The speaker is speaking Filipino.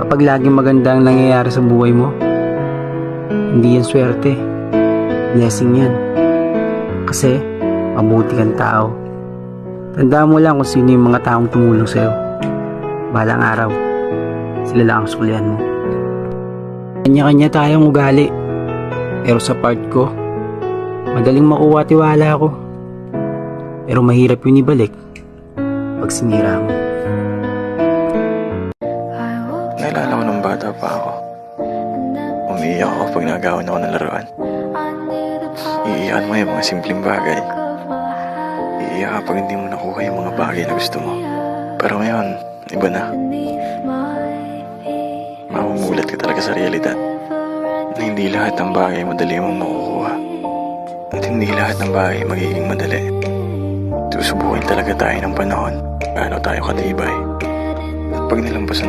Kapag laging maganda ang nangyayari sa buhay mo, hindi yan swerte. Blessing yan. Kasi, mabuti kang tao. Tandaan mo lang kung sino yung mga taong tumulong sa'yo. Balang araw, sila lang ang sulian mo. Kanya-kanya tayong ugali. Pero sa part ko, madaling makuha tiwala ko. Pero mahirap yun ibalik pag sinira mo. Naalala ko nung bata pa ako. Umiiyak ako pag nagawan ako ng laruan. Iiyakan mo yung mga simpleng bagay. Iiyak ka pag hindi mo nakuha yung mga bagay na gusto mo. Pero ngayon, iba na. Mamumulat ka talaga sa realidad na hindi lahat ng bagay madali mong makukuha. At hindi lahat ng bagay magiging madali. Susubukin talaga tayo ng panahon gaano tayo katibay. At pag nilampasan